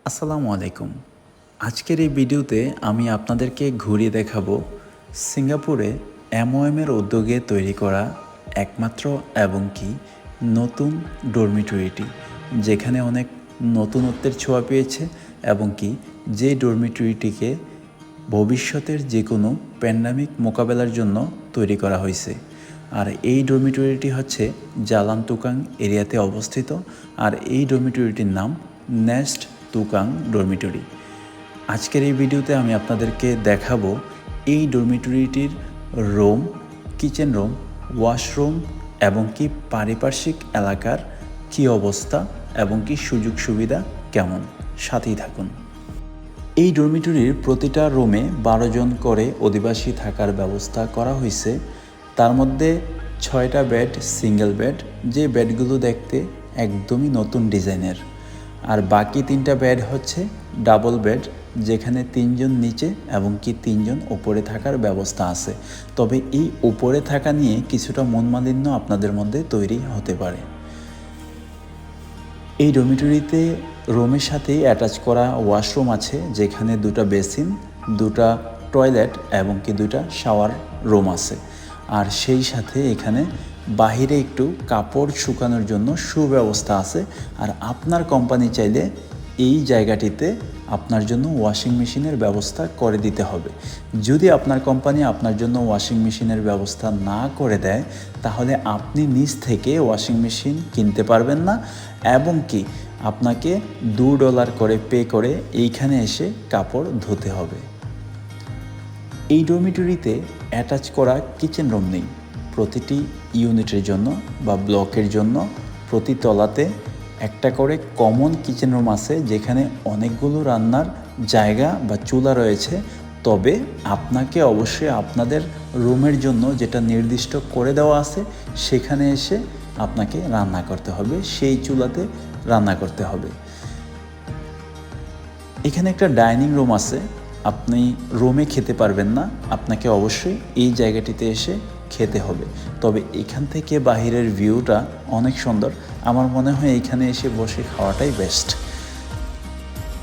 আসসালামু আলাইকুম। আজকের এই ভিডিওতে আমি আপনাদেরকে ঘুরিয়ে দেখাবো সিঙ্গাপুরে এমওএমের উদ্যোগে তৈরি করা একমাত্র এবং কি নতুন ডরমিটরিটি, যেখানে অনেক নতুনত্বের ছোঁয়া পেয়েছে এবং কি যে ডরমিটরিটিকে ভবিষ্যতের যে কোনো প্যান্ডামিক মোকাবেলার জন্য তৈরি করা হয়েছে। আর এই ডরমিটরিটি হচ্ছে জালান তুকাং এরিয়াতে অবস্থিত। আর এই ডরমিটরিটির নাম নেস্ট তুকাং ডরমিটরি। আজকের এই ভিডিওতে আমি আপনাদেরকে দেখাবো এই ডরমিটরিটির রুম, কিচেন রুম, ওয়াশরুম এবং কি পারিপার্শ্বিক এলাকার কি অবস্থা এবং কি সুযোগ সুবিধা কেমন। সাথেই থাকুন। এই ডরমিটরির প্রতিটা রুমে 12 জন করে অধিবাসী থাকার ব্যবস্থা করা হয়েছে। তার মধ্যে 6টা বেড সিঙ্গেল বেড, যে বেডগুলো দেখতে একদমই নতুন ডিজাইনের। আর বাকি 3টা বেড হচ্ছে ডাবল বেড, যেখানে 3 জন নিচে এবং কি 3 জন উপরে থাকার ব্যবস্থা আছে। তবে এই উপরে থাকা নিয়ে কিছুটা মনমালিন্য আপনাদের মধ্যে তৈরি হতে পারে। এই ডরমিটরিতে রুমের সাথেই অ্যাটাচ করা ওয়াশরুম আছে, যেখানে 2টা বেসিন, 2টা টয়লেট এবং কি 2টা শাওয়ার রুম আছে। আর সেই সাথে এখানে বাহিরে একটু কাপড় শুকানোর জন্য সুব্যবস্থা আছে। আর আপনার কোম্পানি চাইলে এই জায়গাটিতে আপনার জন্য ওয়াশিং মেশিনের ব্যবস্থা করে দিতে হবে। যদি আপনার কোম্পানি আপনার জন্য ওয়াশিং মেশিনের ব্যবস্থা না করে দেয়, তাহলে আপনি নিজ থেকে ওয়াশিং মেশিন কিনতে পারবেন না এবং কি আপনাকে $2 করে পে করে এইখানে এসে কাপড় ধুতে হবে। এই ডরমিটরিতে অ্যাটাচ করা কিচেন রুম নেই। প্রতিটি ইউনিটের জন্য বা ব্লকের জন্য প্রতি তলাতে একটা করে কমন কিচেন রুম আছে, যেখানে অনেকগুলো রান্নার জায়গা বা চুলা রয়েছে। তবে আপনাকে অবশ্যই আপনাদের রুমের জন্য যেটা নির্দিষ্ট করে দেওয়া আছে সেখানে এসে আপনাকে রান্না করতে হবে, সেই চুলাতে রান্না করতে হবে। এখানে একটা ডাইনিং রুম আছে। আপনি রুমে খেতে পারবেন না, আপনাকে অবশ্যই এই জায়গাটিতে এসে খেতে হবে। তবে এখান থেকে বাহিরের ভিউটা অনেক সুন্দর। আমার মনে হয় এখানে এসে বসে খাওয়াটাই বেস্ট।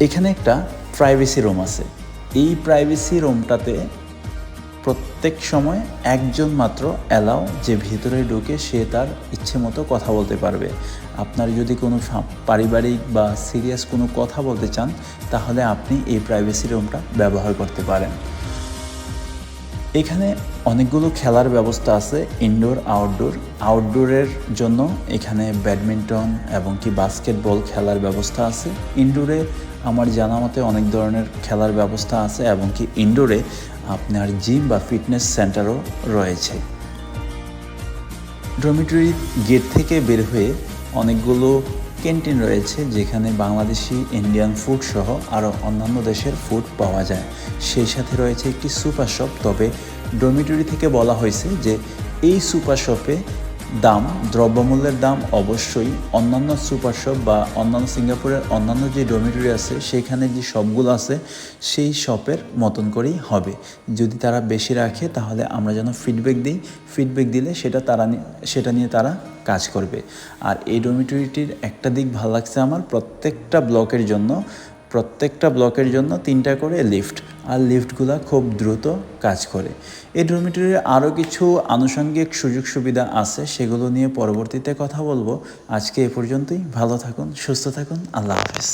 এখানে একটা প্রাইভেসি রুম আছে। এই প্রাইভেসি রুমটাতে প্রত্যেক সময় একজন মাত্র অ্যালাউ, যে ভিতরে ঢুকে সে তার ইচ্ছে মতো কথা বলতে পারবে। আপনার যদি কোনো পারিবারিক বা সিরিয়াস কোনো কথা বলতে চান, তাহলে আপনি এই প্রাইভেসি রুমটা ব্যবহার করতে পারেন। এখানে অনেকগুলো খেলার ব্যবস্থা আছে, ইনডোর আউটডোর। আউটডোরের জন্য এখানে ব্যাডমিন্টন এবং কি বাস্কেটবল খেলার ব্যবস্থা আছে। ইনডোরে আমার জানা মতে অনেক ধরনের খেলার ব্যবস্থা আছে এবং কি ইনডোরে আপনার জিম বা ফিটনেস সেন্টারও রয়েছে। ডরমিটরি গেট থেকে বের হয়ে অনেকগুলো ক্যান্টিন রয়েছে, যেখানে বাংলাদেশি, ইন্ডিয়ান ফুড সহ আরও অন্যান্য দেশের ফুড পাওয়া যায়। সেই সাথে রয়েছে একটি সুপার শপ। তবে ডরমিটরি থেকে বলা হয়েছে যে এই সুপার শপে দ্রব্যমূল্যের দাম অবশ্যই অন্যান্য সুপার শপ বা অন্যান্য সিঙ্গাপুরের অন্যান্য যে ডরমিটরি আছে সেখানে যে শপগুলো আছে সেই শপের মতন করেই হবে। যদি তারা বেশি রাখে তাহলে আমরা যেন ফিডব্যাক দিই, ফিডব্যাক দিলে সেটা নিয়ে তারা কাজ করবে। আর এই ডরমিটরিটির একটা দিক ভালো লাগছে আমার, প্রত্যেকটা ব্লকের জন্য 3টা করে লিফট, আর লিফটগুলো খুব দ্রুত কাজ করে। এই ডরমিটরির আরও কিছু আনুষঙ্গিক সুযোগ সুবিধা আছে, সেগুলো নিয়ে পরবর্তীতে কথা বলবো। আজকে এ পর্যন্তই। ভালো থাকুন, সুস্থ থাকুন, আল্লাহ হাফেজ।